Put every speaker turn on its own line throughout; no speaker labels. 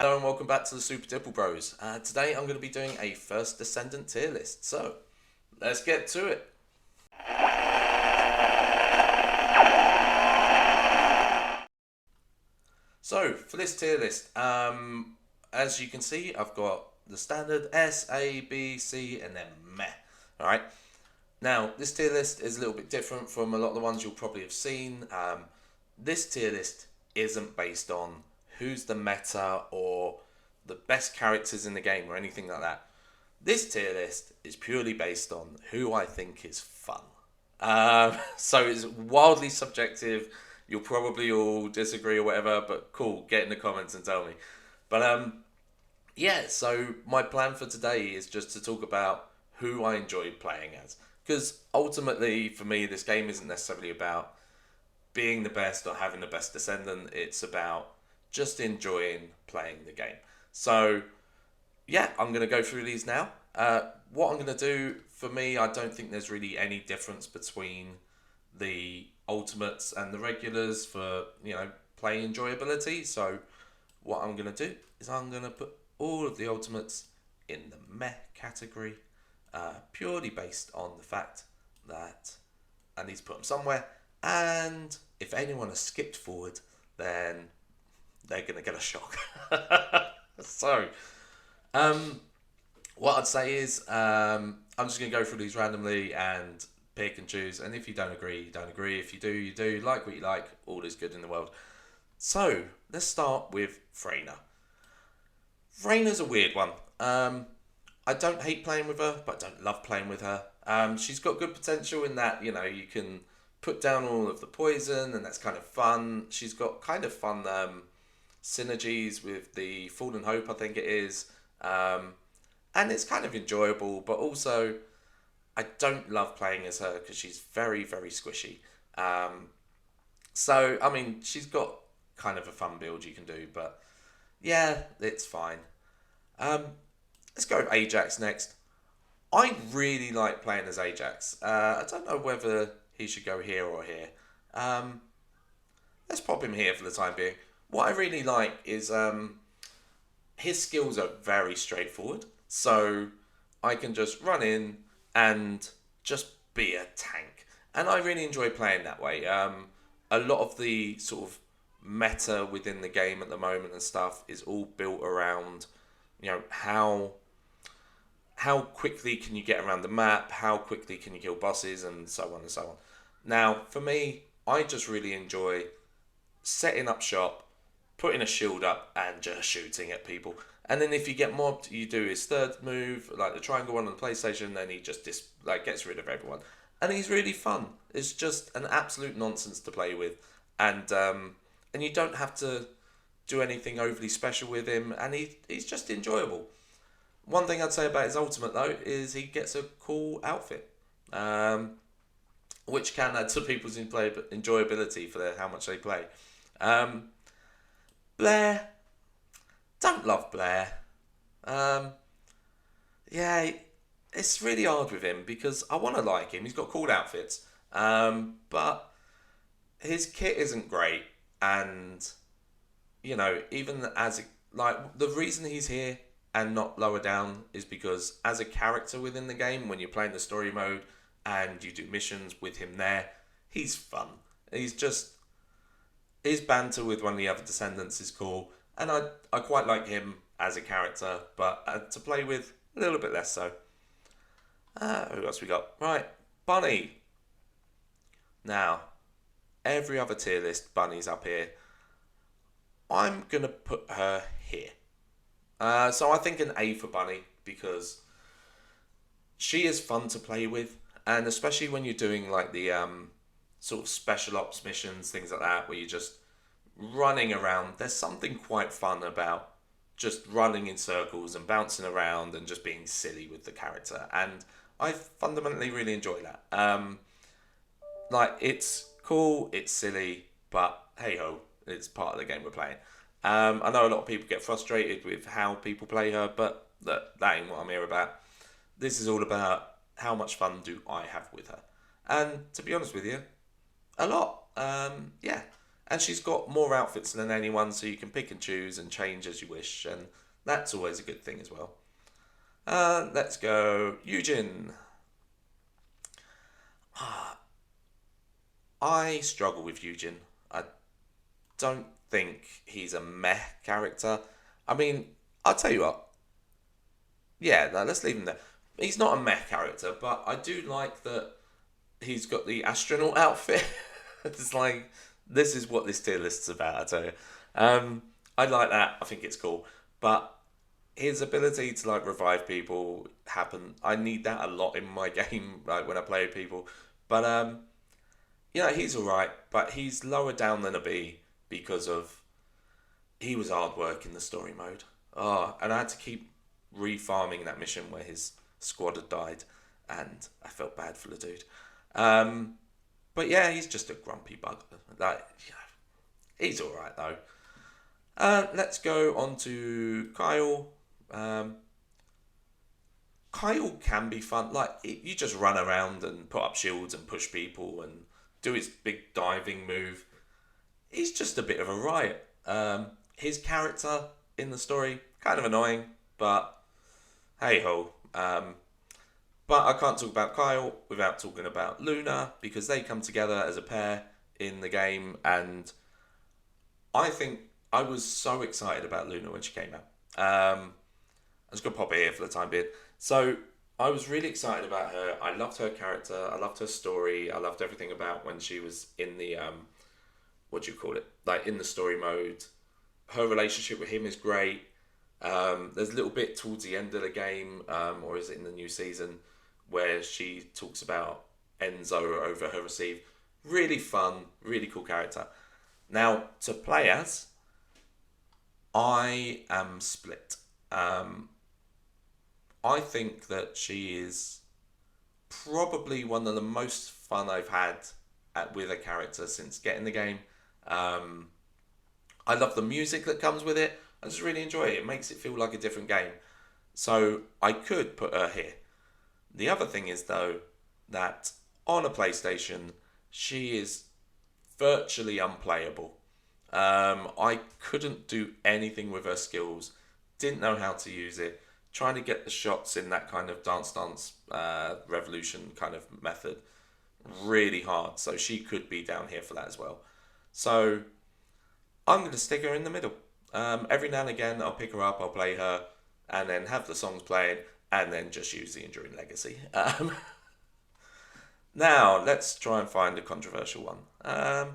Hello and welcome back to the Super Dipple Bros. Today I'm going to be doing a First Descendant tier list. So, let's get to it. So, for this tier list, as you can see, I've got the standard S, A, B, C, and then meh. Alright, now this tier list is a little bit different from a lot of the ones you'll probably have seen. This tier list isn't based on who's the meta or the best characters in the game or anything like that. This tier list is purely based on who I think is fun. So it's wildly subjective. You'll probably all disagree or whatever, but cool, get in the comments and tell me. But yeah, so my plan for today is just to talk about who I enjoy playing as. Because ultimately, for me, this game isn't necessarily about being the best or having the best descendant. It's about just enjoying playing the game. So, yeah, I'm going to go through these now. What I'm going to do, for me, I don't think there's really any difference between the ultimates and the regulars for, play enjoyability. So, what I'm going to do is I'm going to put all of the ultimates in the meh category, purely based on the fact that I need to put them somewhere. And if anyone has skipped forward, then they're going to get a shock. So, what I'd say is I'm just going to go through these randomly and pick and choose. And if you don't agree, you don't agree. If you do, you do. Like what you like. All is good in the world. So, let's start with Freyna. Freyna's a weird one. I don't hate playing with her, but I don't love playing with her. She's got good potential in that, you can put down all of the poison, and that's kind of fun. She's got kind of fun synergies with the Fallen Hope, I think it is. And it's kind of enjoyable, but also I don't love playing as her because she's very, very squishy. So, I mean, she's got kind of a fun build you can do, but yeah, it's fine. Um, let's go with Ajax next. I really like playing as Ajax. I don't know whether he should go here or here. Um, let's pop him here for the time being. What I really like is his skills are very straightforward. So I can just run in and just be a tank. And I really enjoy playing that way. A lot of the sort of meta within the game at the moment and stuff is all built around, how quickly can you get around the map, how quickly can you kill bosses, and so on and so on. Now, for me, I just really enjoy setting up shop, putting a shield up, and just shooting at people. And then if you get mobbed, you do his third move, like the triangle one on the PlayStation, then he just gets rid of everyone. And he's really fun. It's just an absolute nonsense to play with, and you don't have to do anything overly special with him, and he's just enjoyable. One thing I'd say about his ultimate though is he gets a cool outfit, which can add to people's enjoyability for how much they play. Um, Blair, don't love Blair. Um, yeah, it's really hard with him because I want to like him. He's got cool outfits, but his kit isn't great, and even like the reason he's here and not lower down is because as a character within the game, when you're playing the story mode and you do missions with him there, he's fun. He's just his banter with one of the other descendants is cool, and I quite like him as a character, but to play with a little bit less so. Who else we got? Right, Bunny. Now, every other tier list, Bunny's up here. I'm gonna put her here. So I think an A for Bunny because she is fun to play with, and especially when you're doing like the sort of special ops missions, things like that, where you're just running around. There's something quite fun about just running in circles and bouncing around and just being silly with the character, and I fundamentally really enjoy that. Like it's cool, it's silly, but hey ho, it's part of the game we're playing. I know a lot of people get frustrated with how people play her, but that ain't what I'm here about. This is all about how much fun do I have with her. And to be honest with you, a lot. Yeah. And she's got more outfits than anyone, so you can pick and choose and change as you wish, and that's always a good thing as well. Let's go Eugin. I struggle with Eugin. I don't think he's a meh character. I mean, I'll tell you what. Yeah, no, let's leave him there. He's not a meh character, but I do like that he's got the astronaut outfit. It's like, this is what this tier list's about, I tell you. I like that. I think it's cool. But his ability to like revive people happen. I need that a lot in my game, like when I play with people. But he's alright, but he's lower down than a B because of he was hard work in the story mode. Oh, and I had to keep refarming that mission where his squad had died, and I felt bad for the dude. But yeah, he's just a grumpy bug. Like, he's alright though. Let's go on to Kyle. Kyle can be fun. Like, you just run around and put up shields and push people and do his big diving move. He's just a bit of a riot. His character in the story, kind of annoying, but hey ho. But I can't talk about Kyle without talking about Luna, because they come together as a pair in the game, and I think I was so excited about Luna when she came out. I'm just going to pop it here for the time being. So I was really excited about her. I loved her character. I loved her story. I loved everything about when she was in the, what do you call it? Like in the story mode. Her relationship with him is great. There's a little bit towards the end of the game, or is it in the new season, where she talks about Enzo over her receive. Really fun, really cool character. Now, to play as, I am split. I think that she is probably one of the most fun I've had with a character since getting the game. I love the music that comes with it. I just really enjoy it. It makes it feel like a different game. So I could put her here. The other thing is, though, that on a PlayStation, she is virtually unplayable. I couldn't do anything with her skills. Didn't know how to use it. Trying to get the shots in that kind of dance revolution kind of method. Really hard. So she could be down here for that as well. So I'm going to stick her in the middle. Every now and again, I'll pick her up, I'll play her, and then have the songs playing, and then just use the Enduring Legacy. Now, let's try and find a controversial one.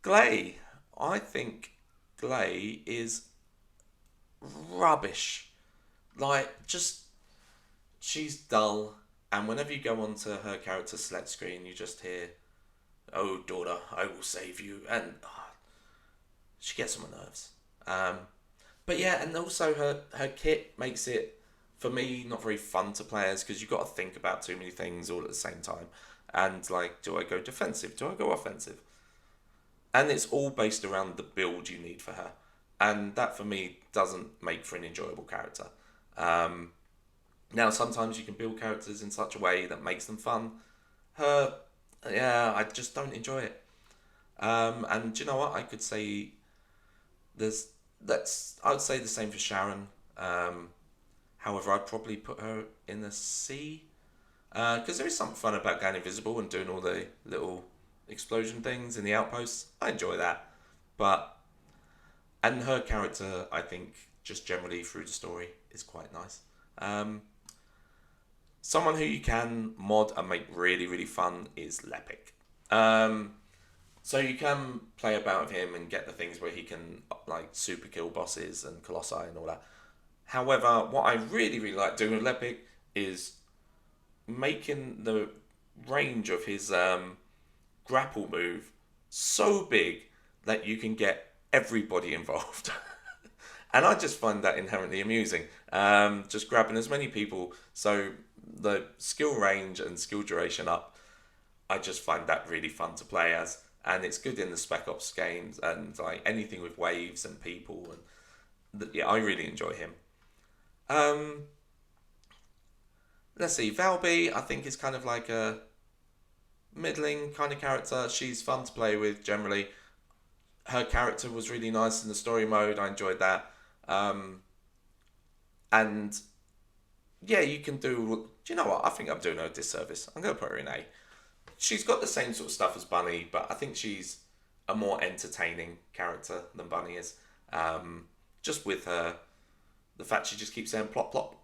Gley. I think Gley is rubbish. Like, just, she's dull, and whenever you go onto her character select screen, you just hear, "Oh, daughter, I will save you," and she gets on my nerves. But yeah, and also her kit makes it, for me, not very fun to play as, because you've got to think about too many things all at the same time. And like, do I go defensive? Do I go offensive? And it's all based around the build you need for her. And that, for me, doesn't make for an enjoyable character. Now, sometimes you can build characters in such a way that makes them fun. Her, yeah, I just don't enjoy it. And do you know what? I could say I would say the same for Sharon. However, I'd probably put her in the C. Because there is something fun about going invisible and doing all the little explosion things in the outposts. I enjoy that. And her character, I think, just generally through the story, is quite nice. Someone who you can mod and make really, really fun is Lepic. So you can play about with him and get the things where he can like super kill bosses and colossi and all that. However, what I really, really like doing with Lepic is making the range of his grapple move so big that you can get everybody involved. And I just find that inherently amusing. Just grabbing as many people, so the skill range and skill duration up, I just find that really fun to play as. And it's good in the Spec Ops games and like anything with waves and people. And yeah, I really enjoy him. Let's see, Valby, I think is kind of like a middling kind of character. She's fun to play with generally. her character was really nice in the story mode. I enjoyed that. And yeah, you can do. Do you know what? I think I'm doing her a disservice. I'm gonna put her in A. She's got the same sort of stuff as Bunny, but I think she's a more entertaining character than Bunny is. Just with her, the fact she just keeps saying plop plop,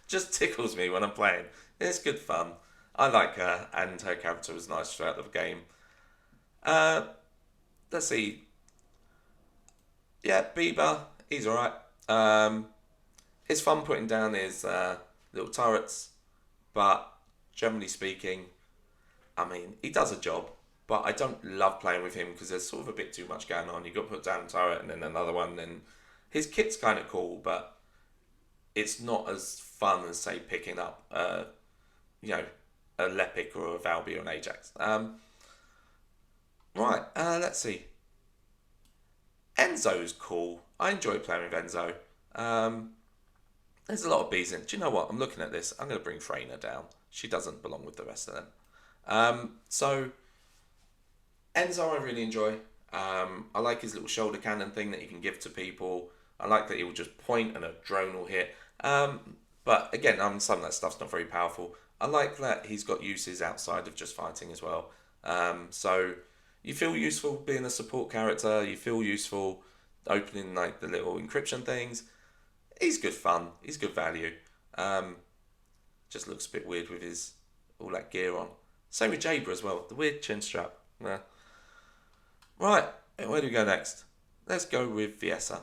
just tickles me when I'm playing. It's good fun. I like her, and her character was nice throughout the game. Let's see. Yeah, Bieber, he's alright. It's fun putting down his little turrets, but generally speaking, I mean, he does a job, but I don't love playing with him because there's sort of a bit too much going on. You've got to put down a turret and then another one, and his kit's kind of cool, but it's not as fun as, say, picking up, you know, a Lepic or a Valby or an Ajax. Right, let's see. Enzo's cool. I enjoy playing with Enzo. There's a lot of B's in. Do you know what? I'm looking at this. I'm going to bring Freyna down. She doesn't belong with the rest of them. So, Enzo I really enjoy. I like his little shoulder cannon thing that he can give to people. I like that he will just point and a drone will hit. But again, some of that stuff's not very powerful. I like that he's got uses outside of just fighting as well. So you feel useful being a support character. You feel useful opening like the little encryption things. He's good fun. He's good value. Just looks a bit weird with his all that gear on. Same with Jayber as well. The weird chin strap. Nah. Right, where do we go next? Let's go with Viessa.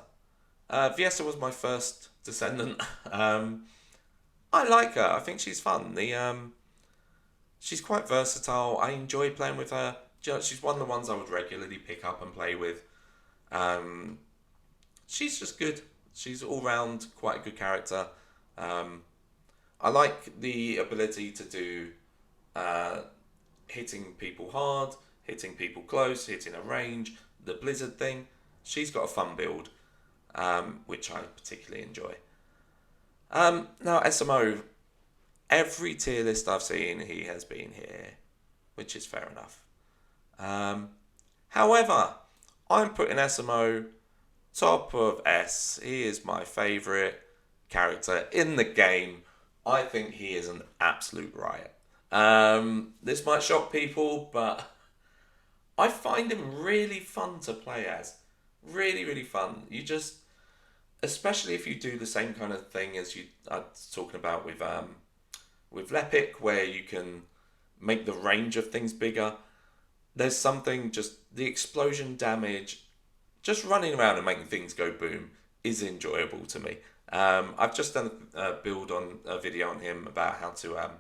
Viessa was my first Descendant. I like her. I think she's fun. She's quite versatile. I enjoy playing with her. She's one of the ones I would regularly pick up and play with. She's just good. She's all round quite a good character. I like the ability to do hitting people hard, hitting people close, hitting a range, the blizzard thing. She's got a fun build, which I particularly enjoy. Now, Esiemo, every tier list I've seen, he has been here, which is fair enough. However, I'm putting Esiemo top of S. He is my favourite character in the game. I think he is an absolute riot. This might shock people, but I find him really fun to play as. Really, really fun. You just, especially if you do the same kind of thing as you are talking about with Lepic, where you can make the range of things bigger. There's something, just the explosion damage, just running around and making things go boom is enjoyable to me. I've just done a video on him about how to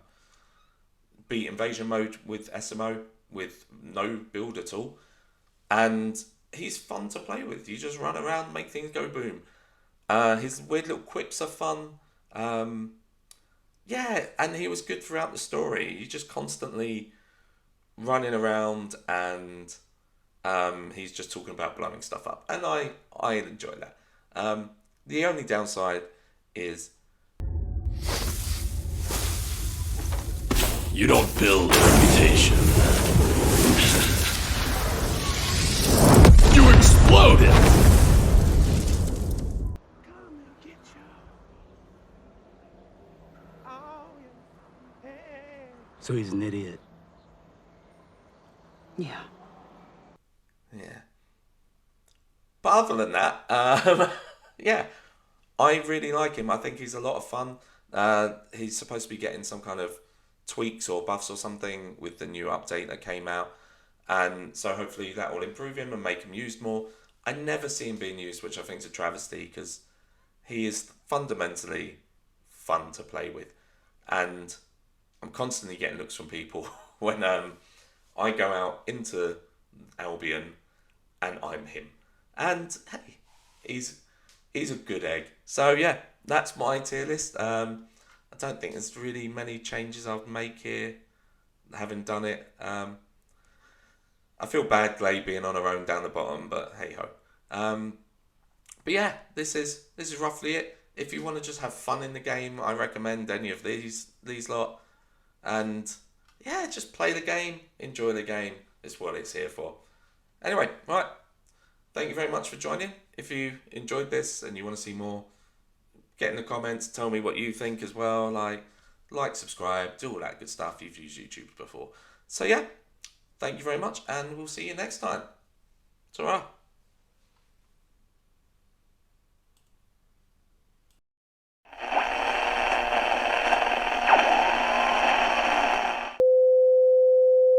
beat invasion mode with Esiemo with no build at all, and he's fun to play with. You just run around, make things go boom. His weird little quips are fun. Yeah, and he was good throughout the story. You just constantly running around and he's just talking about blowing stuff up, and I enjoy that. The only downside is
you don't build a reputation. You explode it.
Come and get you. Oh, yeah. Hey.
So he's an idiot.
Yeah.
yeah. But other than that, yeah, I really like him. I think he's a lot of fun. He's supposed to be getting some kind of tweaks or buffs or something with the new update that came out, and so hopefully that will improve him and make him used more. I never see him being used, which I think is a travesty, because he is fundamentally fun to play with, and I'm constantly getting looks from people when I go out into Albion and I'm him, and hey, he's a good egg. So yeah, that's my tier list. I don't think there's really many changes I'll make here, having done it. I feel bad Gley being on her own down the bottom, but hey ho. But yeah, this is roughly it. If you want to just have fun in the game, I recommend any of these lot. And yeah, just play the game, enjoy the game. It's what it's here for. Anyway, right. Thank you very much for joining. If you enjoyed this and you want to see more, get in the comments. Tell me what you think as well. Like, subscribe, do all that good stuff. You've used YouTube before. So yeah, thank you very much, and we'll see you next time. Ta-ra.